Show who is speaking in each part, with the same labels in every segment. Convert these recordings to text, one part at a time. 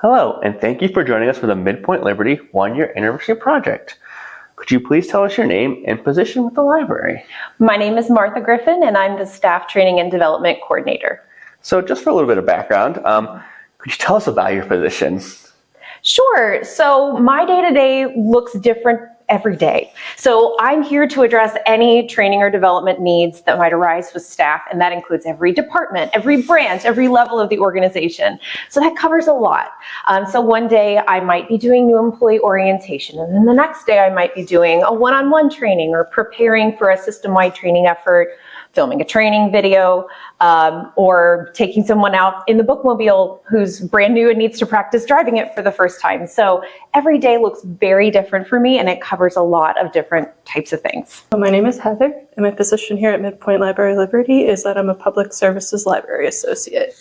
Speaker 1: Hello, and thank you for joining us for the MidPointe Liberty one-year anniversary project. Could you please tell us your name and position with the library?
Speaker 2: My name is Martha Griffin, and I'm the Staff Training and Development Coordinator.
Speaker 1: So just for a little bit of background, could you tell us about your position?
Speaker 2: Sure. So my day-to-day looks different every day. So I'm here to address any training or development needs that might arise with staff, and that includes every department, every branch, every level of the organization. So that covers a lot. So one day I might be doing new employee orientation, and then the next day I might be doing a one-on-one training or preparing for a system-wide training effort, filming a training video, or taking someone out in the bookmobile who's brand new and needs to practice driving it for the first time. So every day looks very different for me, and it covers a lot of different types of things.
Speaker 3: My name is Heather, and my position here at MidPointe Library Liberty is that I'm a Public Services Library Associate.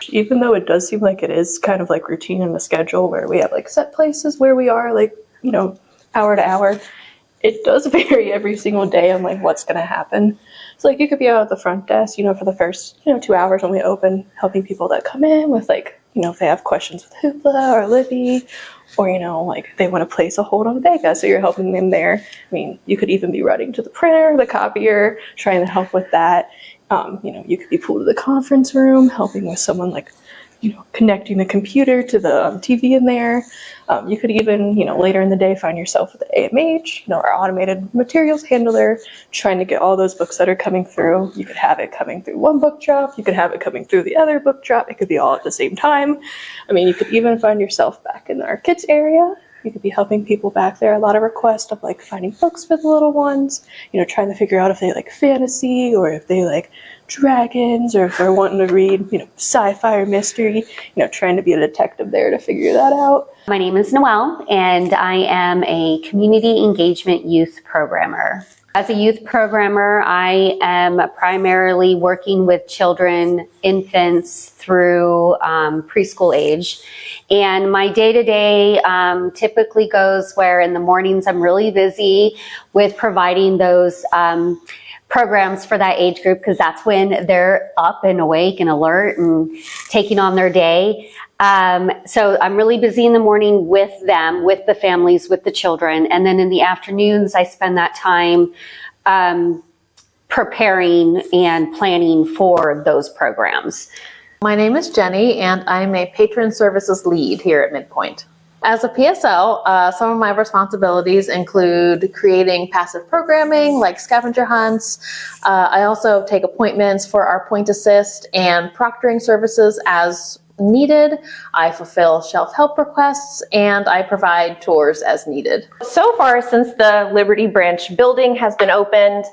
Speaker 3: Even though it does seem like it is kind of like routine in the schedule where we have like set places where we are like, hour to hour, it does vary every single day on like what's going to happen. So like you could be out at the front desk, for the first, 2 hours when we open, helping people that come in with like, if they have questions with Hoopla or Libby, or, like they want to place a hold on Vega, so you're helping them there. I mean, you could even be running to the printer, the copier, trying to help with that. You could be pulled to the conference room, helping with someone like, connecting the computer to the TV in there. You could even, later in the day find yourself with the AMH, our automated materials handler, trying to get all those books that are coming through. You could have it coming through one book drop. You could have it coming through the other book drop. It could be all at the same time. I mean, you could even find yourself back in our kids area. You could be helping people back there. A lot of requests of like finding books for the little ones, trying to figure out if they like fantasy or if they like dragons or if they're wanting to read, sci-fi or mystery, trying to be a detective there to figure that out.
Speaker 4: My name is Noelle, and I am a community engagement youth programmer. As a youth programmer, I am primarily working with children, infants through preschool age. And my day-to-day typically goes where in the mornings I'm really busy with providing those programs for that age group, because that's when they're up and awake and alert and taking on their day. So I'm really busy in the morning with them, with the families, with the children. And then in the afternoons, I spend that time preparing and planning for those programs.
Speaker 5: My name is Jenny, and I'm a patron services lead here at MidPointe. As a PSL, some of my responsibilities include creating passive programming like scavenger hunts. I also take appointments for our Point Assist and proctoring services as needed. I fulfill shelf help requests, and I provide tours as needed.
Speaker 2: So far, since the Liberty Branch building has been opened,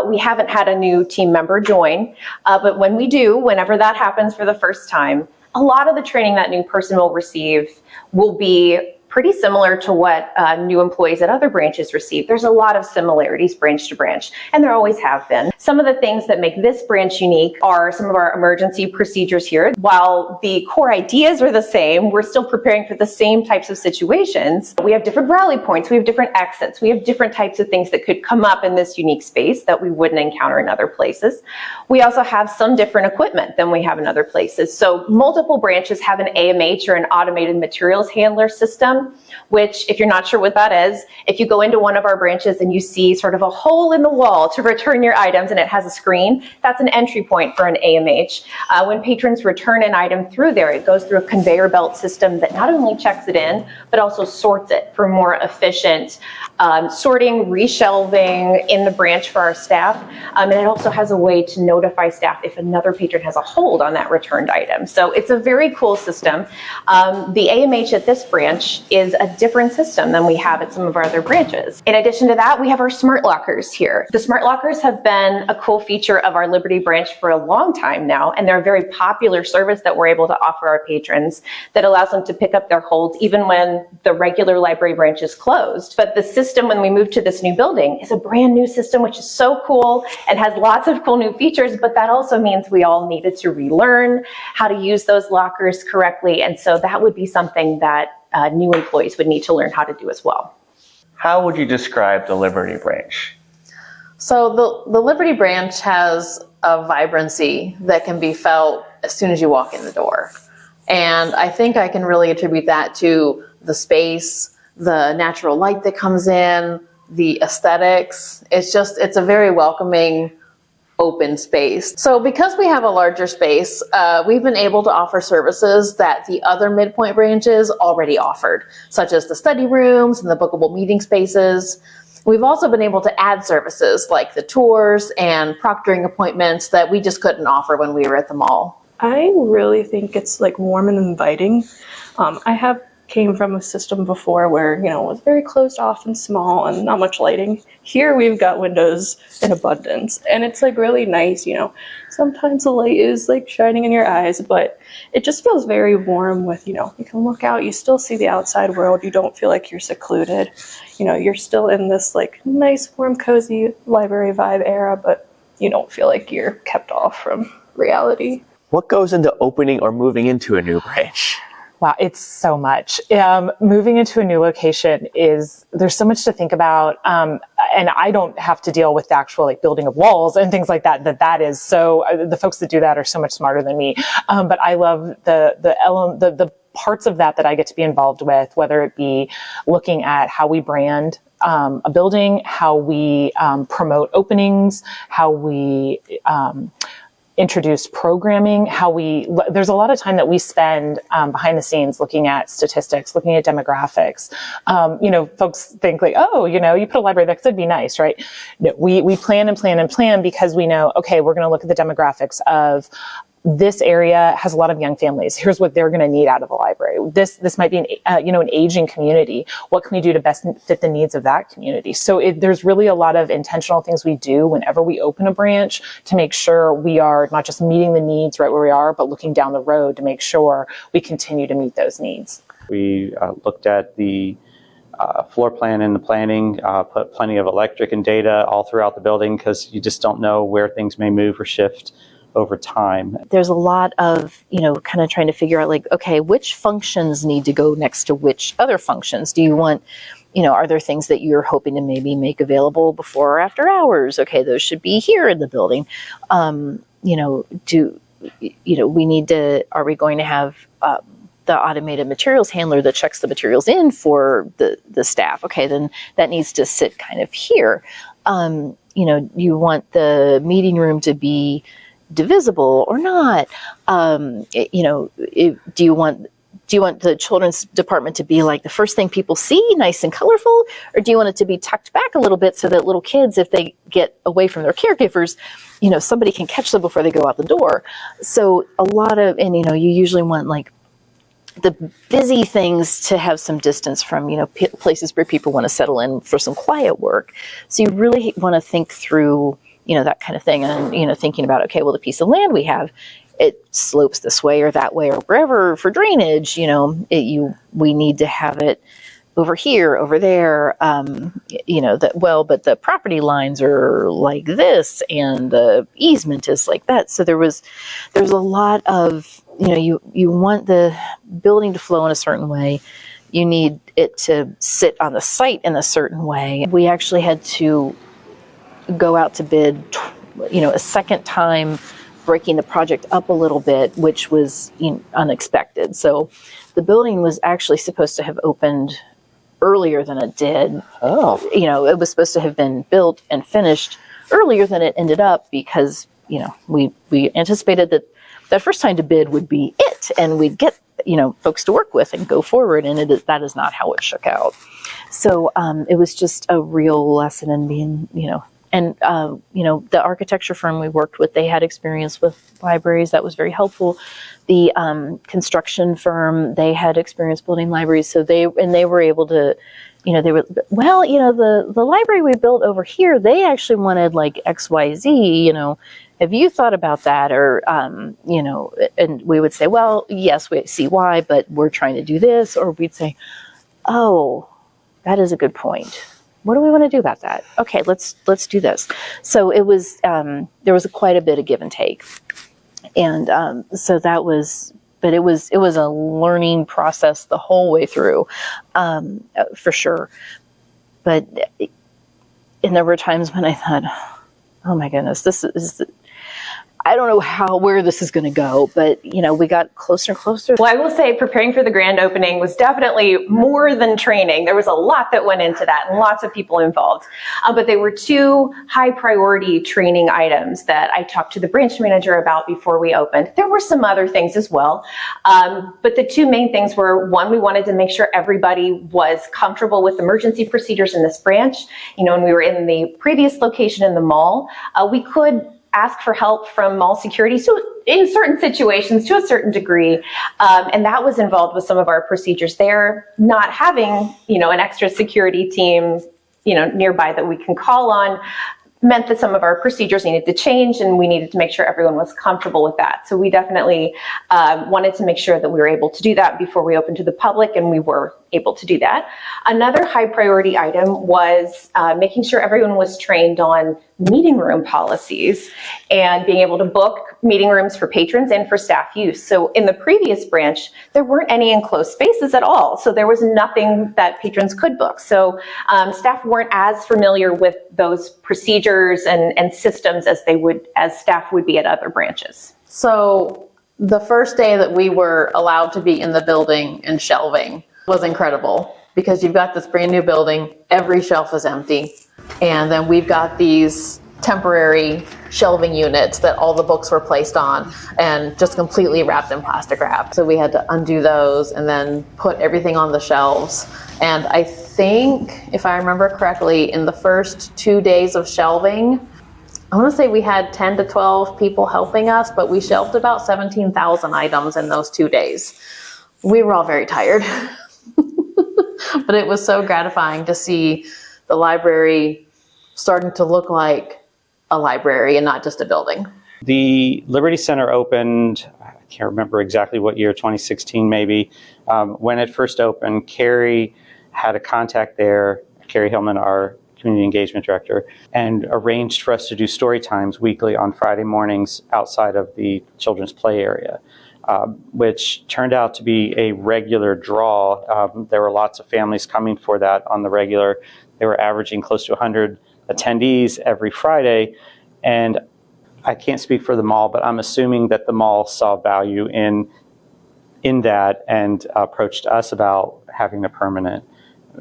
Speaker 2: we haven't had a new team member join. But when we do, whenever that happens for the first time, a lot of the training that new person will receive will be pretty similar to what new employees at other branches receive. There's a lot of similarities branch to branch, and there always have been. Some of the things that make this branch unique are some of our emergency procedures here. While the core ideas are the same, we're still preparing for the same types of situations. We have different rally points, we have different exits, we have different types of things that could come up in this unique space that we wouldn't encounter in other places. We also have some different equipment than we have in other places. So multiple branches have an AMH, or an automated materials handler system, which, if you're not sure what that is, if you go into one of our branches and you see sort of a hole in the wall to return your items and it has a screen, that's an entry point for an AMH. When patrons return an item through there, it goes through a conveyor belt system that not only checks it in, but also sorts it for more efficient sorting, reshelving in the branch for our staff. And it also has a way to notify staff if another patron has a hold on that returned item. So it's a very cool system. The AMH at this branch is a different system than we have at some of our other branches. In addition to that, we have our smart lockers here. The smart lockers have been a cool feature of our Liberty branch for a long time now, and they're a very popular service that we're able to offer our patrons that allows them to pick up their holds even when the regular library branch is closed. But the system, when we move to this new building, is a brand new system, which is so cool and has lots of cool new features, but that also means we all needed to relearn how to use those lockers correctly. And so that would be something that new employees would need to learn how to do as well.
Speaker 1: How would you describe the Liberty Branch?
Speaker 5: So the Liberty Branch has a vibrancy that can be felt as soon as you walk in the door. And I think I can really attribute that to the space, the natural light that comes in, the aesthetics. It's a very welcoming, open space. So because we have a larger space, we've been able to offer services that the other MidPointe branches already offered, such as the study rooms and the bookable meeting spaces. We've also been able to add services like the tours and proctoring appointments that we just couldn't offer when we were at the mall.
Speaker 3: I really think it's like warm and inviting. I have came from a system before where, it was very closed off and small and not much lighting. Here we've got windows in abundance, and it's like really nice, Sometimes the light is like shining in your eyes, but it just feels very warm with, you can look out, you still see the outside world, you don't feel like you're secluded. You're still in this like nice, warm, cozy library vibe era, but you don't feel like you're kept off from reality.
Speaker 1: What goes into opening or moving into a new branch?
Speaker 6: Wow, it's so much. Moving into a new location there's so much to think about. And I don't have to deal with the actual like building of walls and things like that. That is so, the folks that do that are so much smarter than me. But I love the parts of that I get to be involved with, whether it be looking at how we brand a building, how we promote openings, how we introduce programming, there's a lot of time that we spend behind the scenes looking at statistics, looking at demographics. Folks think like, oh, you put a library, that could be nice, right? No, we plan and plan and plan because we know, okay, we're going to look at the demographics of this area has a lot of young families. Here's what they're going to need out of a library. This might be an aging community. What can we do to best fit the needs of that community? So there's really a lot of intentional things we do whenever we open a branch to make sure we are not just meeting the needs right where we are, but looking down the road to make sure we continue to meet those needs.
Speaker 7: We looked at the floor plan and the planning, put plenty of electric and data all throughout the building because you just don't know where things may move or shift over time.
Speaker 8: There's a lot of, kind of trying to figure out like, okay, which functions need to go next to which other functions? Do you want, are there things that you're hoping to maybe make available before or after hours? Okay, those should be here in the building. Are we going to have the automated materials handler that checks the materials in for the staff? Okay, then that needs to sit kind of here. You want the meeting room to be divisible or not? Do you want the children's department to be like the first thing people see, nice and colorful? Or do you want it to be tucked back a little bit so that little kids, if they get away from their caregivers, somebody can catch them before they go out the door? So a lot of, you usually want like the busy things to have some distance from, places where people want to settle in for some quiet work. So you really want to think through that kind of thing. And, thinking about, okay, well, the piece of land we have, it slopes this way or that way or wherever for drainage, we need to have it over here, over there, but the property lines are like this and the easement is like that. So there's a lot of, you want the building to flow in a certain way. You need it to sit on the site in a certain way. We actually had to go out to bid, a second time, breaking the project up a little bit, which was unexpected. So the building was actually supposed to have opened earlier than it did.
Speaker 1: Oh.
Speaker 8: It was supposed to have been built and finished earlier than it ended up because, we anticipated that first time to bid would be it, and we'd get, folks to work with and go forward, and that is not how it shook out. So it was just a real lesson in being, and, the architecture firm we worked with, they had experience with libraries. That was very helpful. The construction firm, they had experience building libraries. So they were able to, the library we built over here, they actually wanted like XYZ, have you thought about that? Or, and we would say, well, yes, we see why, but we're trying to do this. Or we'd say, oh, that is a good point. What do we want to do about that? Okay, let's do this. So it was, there was quite a bit of give and take. And so that was, but it was a learning process the whole way through, for sure. And there were times when I thought, oh my goodness, this is, I don't know where this is going to go, but we got closer and closer.
Speaker 2: Well, I will say preparing for the grand opening was definitely more than training. There was a lot that went into that and lots of people involved. But they were two high priority training items that I talked to the branch manager about before we opened. There were some other things as well. But the two main things were, one, we wanted to make sure everybody was comfortable with emergency procedures in this branch. When we were in the previous location in the mall, we could ask for help from mall security. So in certain situations, to a certain degree, and that was involved with some of our procedures there, not having, an extra security team, nearby that we can call on, meant that some of our procedures needed to change, and we needed to make sure everyone was comfortable with that. So we definitely wanted to make sure that we were able to do that before we opened to the public, and we were able to do that. Another high priority item was making sure everyone was trained on meeting room policies and being able to book meeting rooms for patrons and for staff use. So in the previous branch, there weren't any enclosed spaces at all. So there was nothing that patrons could book. So staff weren't as familiar with those procedures and systems as staff would be at other branches.
Speaker 5: So the first day that we were allowed to be in the building and shelving was incredible, because you've got this brand new building, every shelf is empty, and then we've got these temporary shelving units that all the books were placed on and just completely wrapped in plastic wrap. So we had to undo those and then put everything on the shelves. And I think, if I remember correctly, in the first 2 days of shelving, I want to say we had 10 to 12 people helping us, but we shelved about 17,000 items in those 2 days. We were all very tired. But it was so gratifying to see the library starting to look like a library and not just a building.
Speaker 7: The Liberty Center opened, I can't remember exactly what year, 2016 maybe. When it first opened, Carrie had a contact there, Carrie Hillman, our community engagement director, and arranged for us to do story times weekly on Friday mornings outside of the children's play area. Which turned out to be a regular draw. There were lots of families coming for that on the regular. They were averaging close to 100 attendees every Friday. And I can't speak for the mall, but I'm assuming that the mall saw value in that and approached us about having a permanent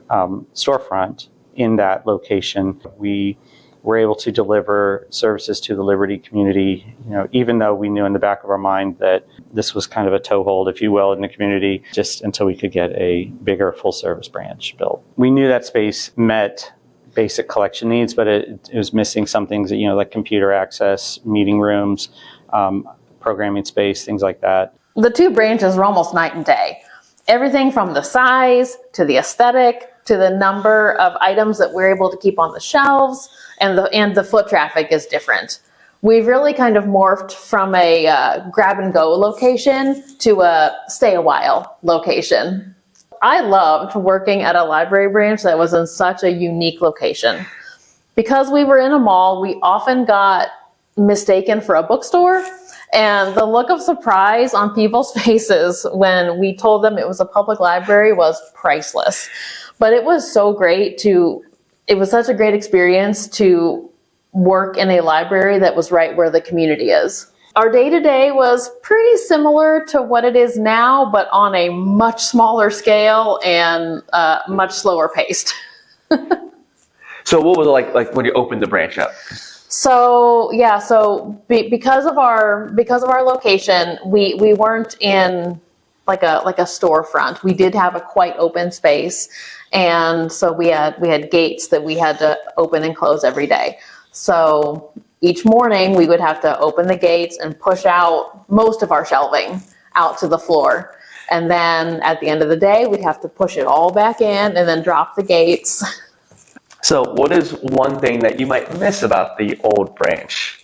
Speaker 7: storefront in that location. We were able to deliver services to the Liberty community, even though we knew in the back of our mind that this was kind of a toehold, if you will, in the community, just until we could get a bigger full-service branch built. We knew that space met basic collection needs, but it was missing some things that, like computer access, meeting rooms, programming space, things like that.
Speaker 5: The two branches were almost night and day. Everything from the size to the aesthetic to the number of items that we're able to keep on the shelves, and the foot traffic is different. We've really kind of morphed from a grab and go location to a stay a while location. I loved working at a library branch that was in such a unique location. Because we were in a mall, we often got mistaken for a bookstore, and the look of surprise on people's faces when we told them it was a public library was priceless. But it was so great it was such a great experience to work in a library that was right where the community is. Our day-to-day was pretty similar to what it is now, but on a much smaller scale and much slower paced.
Speaker 1: So what was it like when you opened the branch up?
Speaker 5: So because of our location, we weren't in like a storefront. We did have a quite open space, and so we had gates that we had to open and close every day. So each morning we would have to open the gates and push out most of our shelving out to the floor. And then at the end of the day, we'd have to push it all back in and then drop the gates.
Speaker 1: So what is one thing that you might miss about the old branch?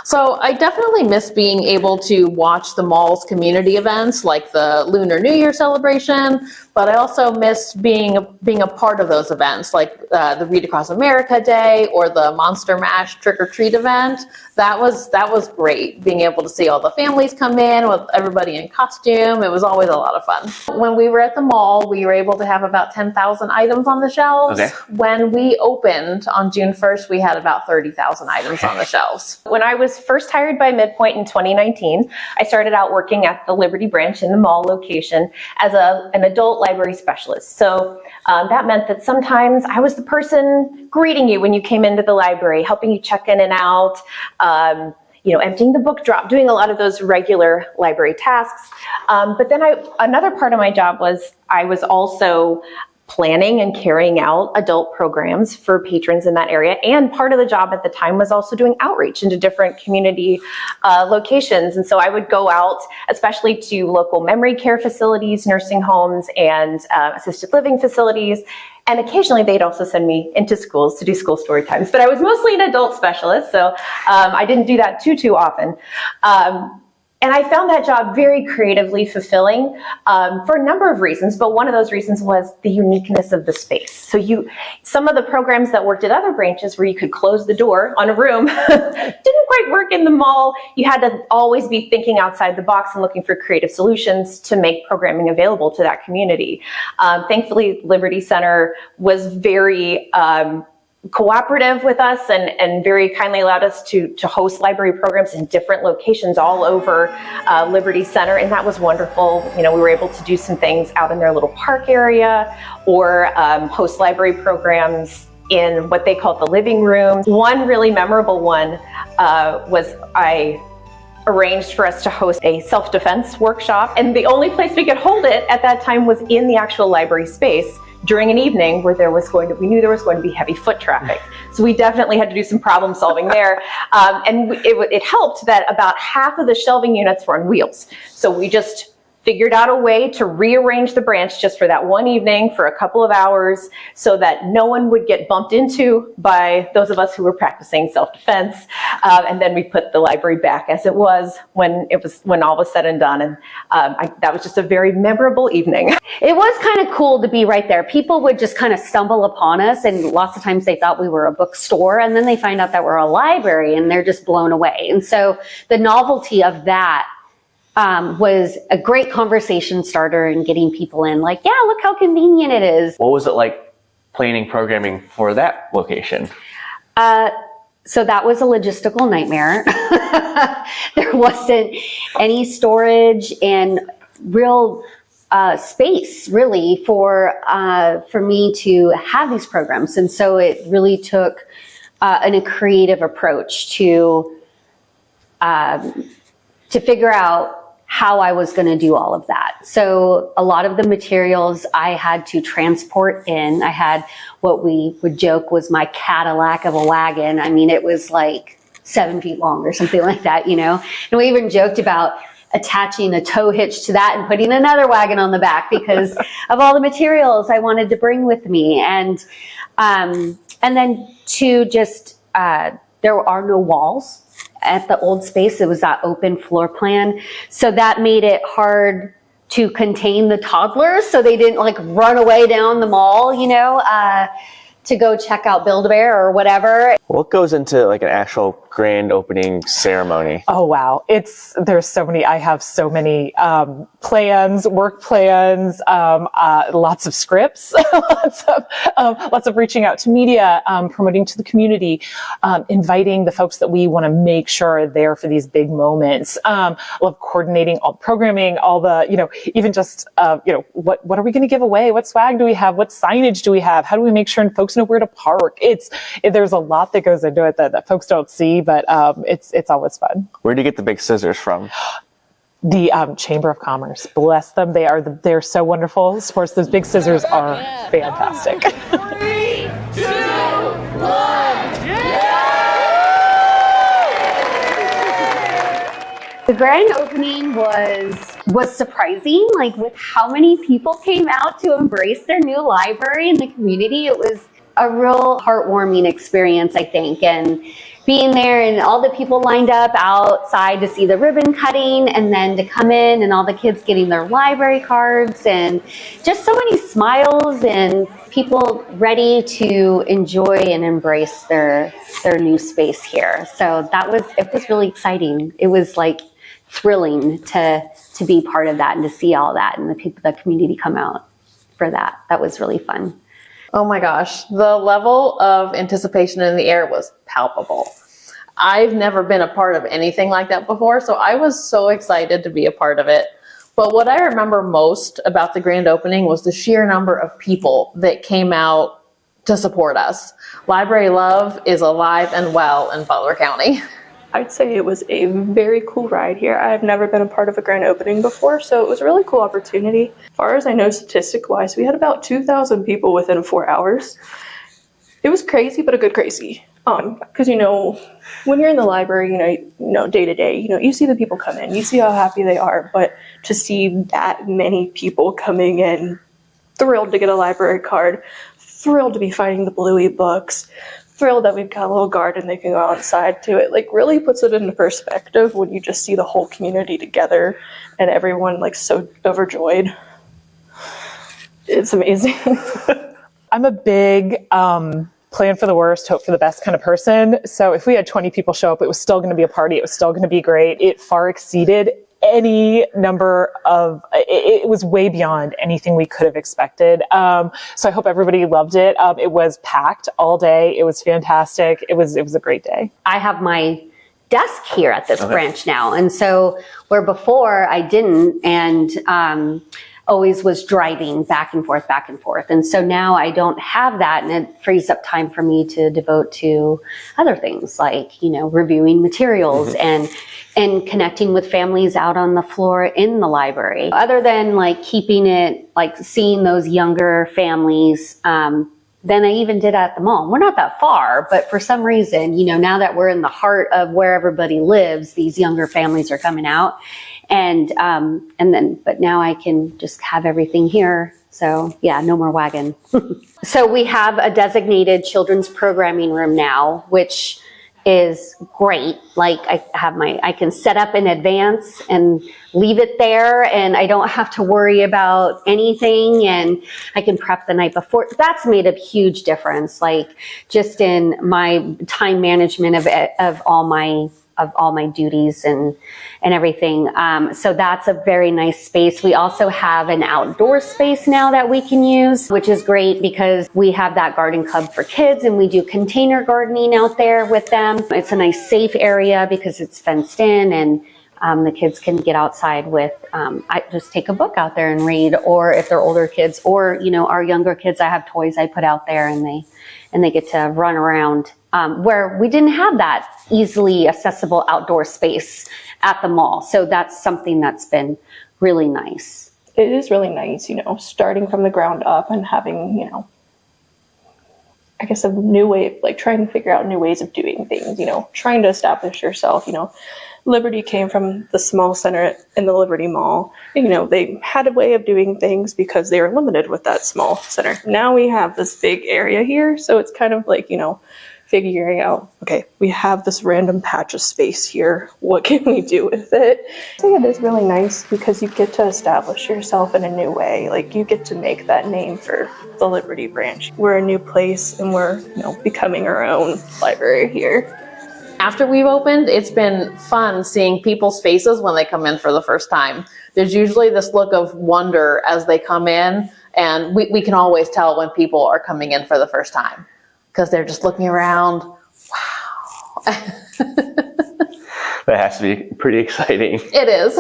Speaker 5: So I definitely miss being able to watch the mall's community events like the Lunar New Year celebration, but I also miss being a part of those events like the Read Across America Day or the Monster Mash Trick or Treat event. That was great, being able to see all the families come in with everybody in costume. It was always a lot of fun. When we were at the mall, we were able to have about 10,000 items on the shelves.
Speaker 1: Okay.
Speaker 5: When we opened on June 1st, we had about 30,000 items on the shelves.
Speaker 2: When I was was first hired by MidPointe in 2019. I started out working at the Liberty branch in the mall location as an adult library specialist. So that meant that sometimes I was the person greeting you when you came into the library, helping you check in and out, emptying the book drop, doing a lot of those regular library tasks. But then another part of my job was I was also planning and carrying out adult programs for patrons in that area. And part of the job at the time was also doing outreach into different community locations. And so I would go out, especially to local memory care facilities, nursing homes, and assisted living facilities. And occasionally they'd also send me into schools to do school story times. But I was mostly an adult specialist, so I didn't do that too often. And I found that job very creatively fulfilling for a number of reasons, but one of those reasons was the uniqueness of the space. So some of the programs that worked at other branches where you could close the door on a room didn't quite work in the mall. You had to always be thinking outside the box and looking for creative solutions to make programming available to that community. Thankfully, Liberty Center was very cooperative with us and very kindly allowed us to host library programs in different locations all over Liberty Center, and that was wonderful. We were able to do some things out in their little park area or host library programs in what they called the living room. One really memorable one was I arranged for us to host a self-defense workshop, and the only place we could hold it at that time was in the actual library space during an evening where we knew there was going to be heavy foot traffic. So we definitely had to do some problem solving there. And it helped that about half of the shelving units were on wheels. So we just figured out a way to rearrange the branch just for that one evening for a couple of hours so that no one would get bumped into by those of us who were practicing self-defense. And then we put the library back as it was when all was said and done. And that was just a very memorable evening.
Speaker 4: It was kind of cool to be right there. People would just kind of stumble upon us, and lots of times they thought we were a bookstore, and then they find out that we're a library, and they're just blown away. And so the novelty of that was a great conversation starter and getting people in like, yeah, look how convenient it is.
Speaker 1: What was it like planning programming for that location?
Speaker 4: So that was a logistical nightmare. There wasn't any storage and real space really for me to have these programs. And so it really took a creative approach to figure out how I was going to do all of that. So a lot of the materials I had to transport in. I had what we would joke was my Cadillac of a wagon. I mean, it was like 7 feet long or something like that, And we even joked about attaching a tow hitch to that and putting another wagon on the back because of all the materials I wanted to bring with me. And then to just, there are no walls. At the old space, it was that open floor plan. So that made it hard to contain the toddlers so they didn't like run away down the mall, to go check out Build-A-Bear or whatever.
Speaker 1: What goes into like an actual grand opening ceremony?
Speaker 6: Oh, wow. There's so many, I have so many plans, work plans, lots of scripts, lots of reaching out to media, promoting to the community, inviting the folks that we want to make sure are there for these big moments. Love coordinating all programming, all the, even just, what are we going to give away? What swag do we have? What signage do we have? How do we make sure folks know where to park? There's a lot that goes into it that folks don't see, but it's always fun.
Speaker 1: Where do you get the big scissors from?
Speaker 6: The Chamber of Commerce, bless them. They're so wonderful. Of course, those big scissors are fantastic.
Speaker 9: 3, 2, 1.
Speaker 4: The grand opening was surprising, like with how many people came out to embrace their new library in the community. It was a real heartwarming experience, I think, and being there and all the people lined up outside to see the ribbon cutting and then to come in and all the kids getting their library cards and just so many smiles and people ready to enjoy and embrace their new space here. So it was really exciting. It was like thrilling to be part of that and to see all that and the community come out for that. That was really fun.
Speaker 5: Oh my gosh, the level of anticipation in the air was palpable. I've never been a part of anything like that before, so I was so excited to be a part of it. But what I remember most about the grand opening was the sheer number of people that came out to support us. Library Love is alive and well in Butler County.
Speaker 3: I'd say it was a very cool ride here. I've never been a part of a grand opening before, so it was a really cool opportunity. As far as I know, statistic-wise, we had about 2,000 people within 4 hours. It was crazy, but a good crazy. Because, when you're in the library, day to day, you see the people come in, you see how happy they are, but to see that many people coming in, thrilled to get a library card, thrilled to be finding the Bluey books, thrilled that we've got a little garden they can go outside to, it really puts it into perspective when you just see the whole community together and everyone so overjoyed. It's amazing.
Speaker 6: I'm a big plan for the worst, hope for the best kind of person. So if we had 20 people show up, it was still going to be a party. It was still going to be great. It far exceeded any number of, it was way beyond anything we could have expected. So I hope everybody loved it. It was packed all day. It was fantastic. It was a great day.
Speaker 4: I have my desk here at this branch now. And so where before I didn't, and always was driving back and forth. And so now I don't have that, and it frees up time for me to devote to other things like, reviewing materials and connecting with families out on the floor in the library. Other than keeping it, seeing those younger families, than I even did at the mall. We're not that far, but for some reason, now that we're in the heart of where everybody lives, these younger families are coming out. But now I can just have everything here. So yeah, no more wagon. So we have a designated children's programming room now, which is great. I can set up in advance and leave it there, and I don't have to worry about anything, and I can prep the night before. That's made a huge difference, just in my time management of all my duties and everything. So that's a very nice space. We also have an outdoor space now that we can use, which is great because we have that garden club for kids, and we do container gardening out there with them. It's a nice safe area because it's fenced in, and the kids can get outside with, I just take a book out there and read, or if they're older kids, or, our younger kids, I have toys I put out there, and they get to run around, where we didn't have that easily accessible outdoor space at the mall. So that's something that's been really nice.
Speaker 3: It is really nice, starting from the ground up and having, I guess a new way of trying to figure out new ways of doing things, trying to establish yourself, Liberty came from the small center in the Liberty Mall. They had a way of doing things because they were limited with that small center. Now we have this big area here, so it's kind of figuring out, okay, we have this random patch of space here. What can we do with it? I think it is really nice because you get to establish yourself in a new way. You get to make that name for the Liberty branch. We're a new place, and we're, becoming our own library here.
Speaker 5: After we've opened, it's been fun seeing people's faces when they come in for the first time. There's usually this look of wonder as they come in, and we can always tell when people are coming in for the first time because they're just looking around. Wow.
Speaker 1: That has to be pretty exciting.
Speaker 5: It is.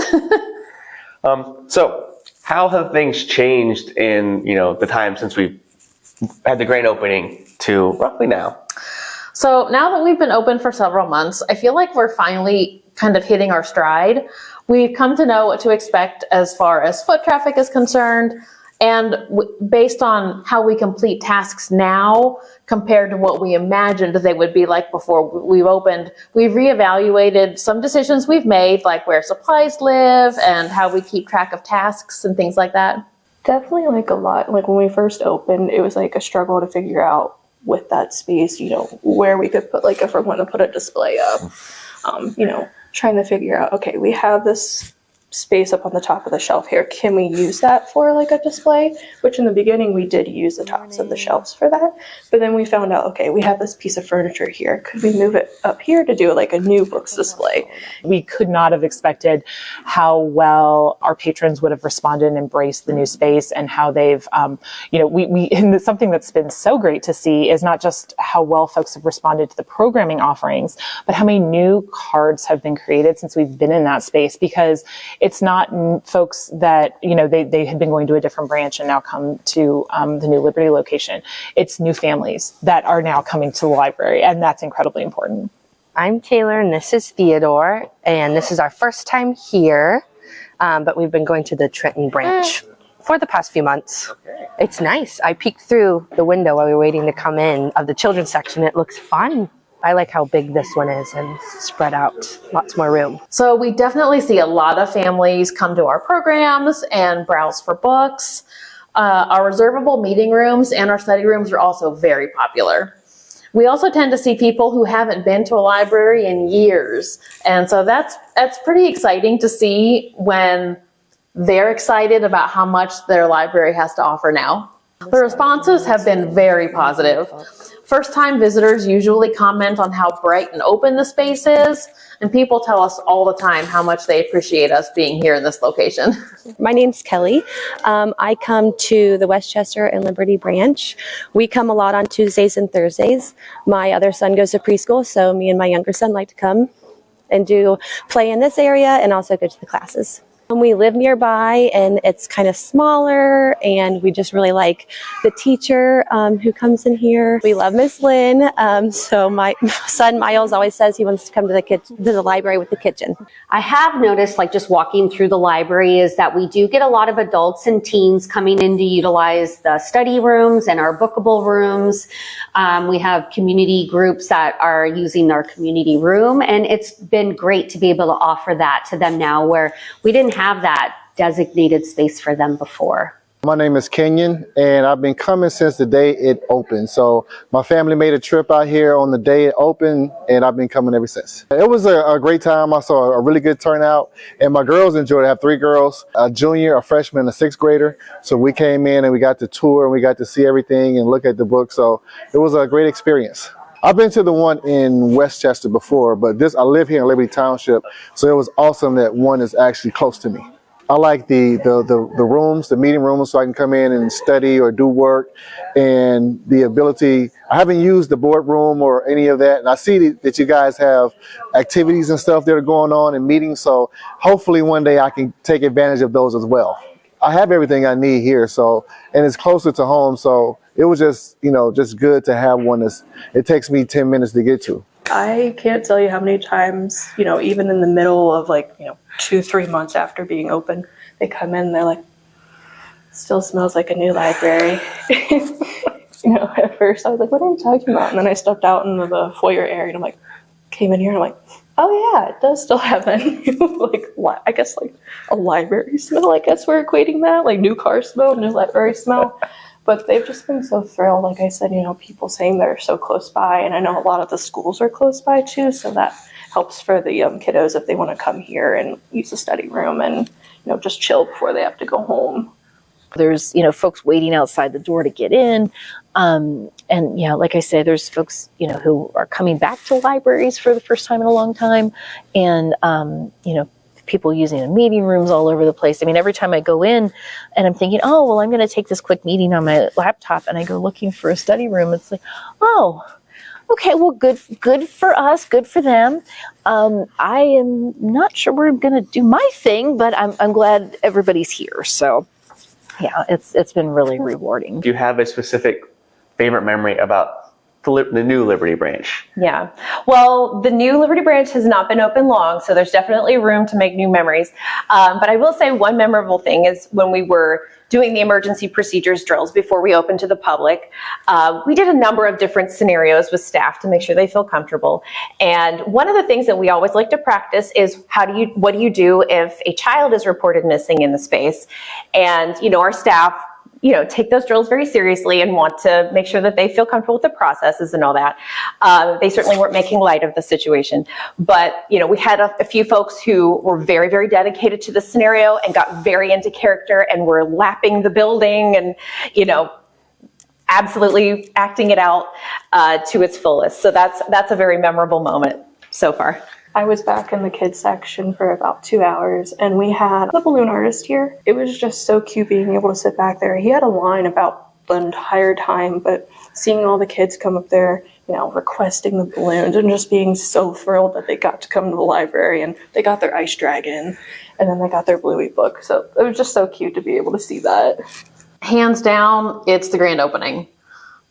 Speaker 1: So how have things changed in, the time since we've had the grand opening to roughly now?
Speaker 5: So now that we've been open for several months, I feel like we're finally kind of hitting our stride. We've come to know what to expect as far as foot traffic is concerned. And based on how we complete tasks now compared to what we imagined they would be like before we've opened, we've reevaluated some decisions we've made, like where supplies live and how we keep track of tasks and things like that.
Speaker 3: Definitely a lot. When we first opened, it was a struggle to figure out with that space, where we could put, if we want to put a display up, trying to figure out, okay, we have this space up on the top of the shelf here. Can we use that for like a display? Which in the beginning we did use the tops of the shelves for that. But then we found out, okay, we have this piece of furniture here. Could we move it up here to do like a new books display?
Speaker 6: We could not have expected how well our patrons would have responded and embraced the new space, and how they've, and something that's been so great to see is not just how well folks have responded to the programming offerings, but how many new cards have been created since we've been in that space, because it's not folks that, they had been going to a different branch and now come to the new Liberty location. It's new families that are now coming to the library, and that's incredibly important.
Speaker 9: I'm Taylor and this is Theodore, and this is our first time here, but we've been going to the Trenton branch for the past few months. Okay. It's nice. I peeked through the window while we were waiting to come in of the children's section. It looks fun. I like how big this one is and spread out, lots more room.
Speaker 5: So we definitely see a lot of families come to our programs and browse for books. Our reservable meeting rooms and our study rooms are also very popular. We also tend to see people who haven't been to a library in years. And so that's pretty exciting to see when they're excited about how much their library has to offer now. The responses have been very positive. First-time visitors usually comment on how bright and open the space is, and people tell us all the time how much they appreciate us being here in this location.
Speaker 10: My name's Kelly. I come to the Westchester and Liberty branch. We come a lot on Tuesdays and Thursdays. My other son goes to preschool, so me and my younger son like to come and do play in this area and also go to the classes. We live nearby, and it's kind of smaller, and we just really like the teacher who comes in here. We love Miss Lynn, so my son Miles always says he wants to come to the library with the kitchen.
Speaker 4: I have noticed, like just walking through the library, is that we do get a lot of adults and teens coming in to utilize the study rooms and our bookable rooms. We have community groups that are using our community room, and it's been great to be able to offer that to them now, where we didn't have that designated space for them before.
Speaker 11: My name is Kenyon, and I've been coming since the day it opened. So my family made a trip out here on the day it opened, and I've been coming ever since. It was a great time. I saw a really good turnout, and my girls enjoyed it. I have 3 girls, a junior, a freshman, and a 6th grader. So we came in and we got to tour, and we got to see everything and look at the book. So it was a great experience. I've been to the one in Westchester before, but I live here in Liberty Township, so it was awesome that one is actually close to me. I like the rooms, the meeting rooms, so I can come in and study or do work, and the ability. I haven't used the boardroom or any of that, and I see that you guys have activities and stuff that are going on and meetings, so hopefully one day I can take advantage of those as well. I have everything I need here, and it's closer to home, so it was just good to have one it takes me 10 minutes to get to.
Speaker 3: I can't tell you how many times, even in the middle of 2-3 months after being open, they come in and they're like, still smells like a new library. At first I was like, what are you talking about? And then I stepped out into the foyer area and I'm like, came in here and I'm like, oh yeah, it does still have that new, I guess a library smell. I guess we're equating that, new car smell, new library smell. But they've just been so thrilled. Like I said, people saying they're so close by, and I know a lot of the schools are close by too, so that helps for the kiddos if they want to come here and use the study room and just chill before they have to go home.
Speaker 8: There's folks waiting outside the door to get in, and like I say, there's folks who are coming back to libraries for the first time in a long time, and people using the meeting rooms all over the place. I mean, every time I go in and I'm thinking, oh, well, I'm going to take this quick meeting on my laptop, and I go looking for a study room. It's like, oh, okay, well, good for us, good for them. I am not sure we're going to do my thing, but I'm glad everybody's here. So yeah, it's been really rewarding.
Speaker 1: Do you have a specific favorite memory about the new Liberty branch?
Speaker 2: Yeah. Well, the new Liberty branch has not been open long, so there's definitely room to make new memories. But I will say one memorable thing is when we were doing the emergency procedures drills before we opened to the public, we did a number of different scenarios with staff to make sure they feel comfortable. And one of the things that we always like to practice is what do you do if a child is reported missing in the space? And, our staff take those drills very seriously and want to make sure that they feel comfortable with the processes and all that. They certainly weren't making light of the situation. But, we had a few folks who were very, very dedicated to the scenario and got very into character and were lapping the building and, absolutely acting it out to its fullest. So that's a very memorable moment so far.
Speaker 3: I was back in the kids section for about 2 hours, and we had the balloon artist here. It was just so cute being able to sit back there. He had a line about the entire time, but seeing all the kids come up there, requesting the balloons and just being so thrilled that they got to come to the library and they got their ice dragon and then they got their Bluey book. So it was just so cute to be able to see that.
Speaker 5: Hands down, it's the grand opening.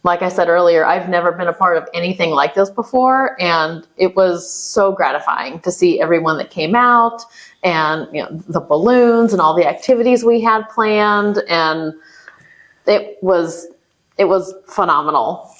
Speaker 5: Like I said earlier, I've never been a part of anything like this before, and it was so gratifying to see everyone that came out and the balloons and all the activities we had planned, and it was phenomenal.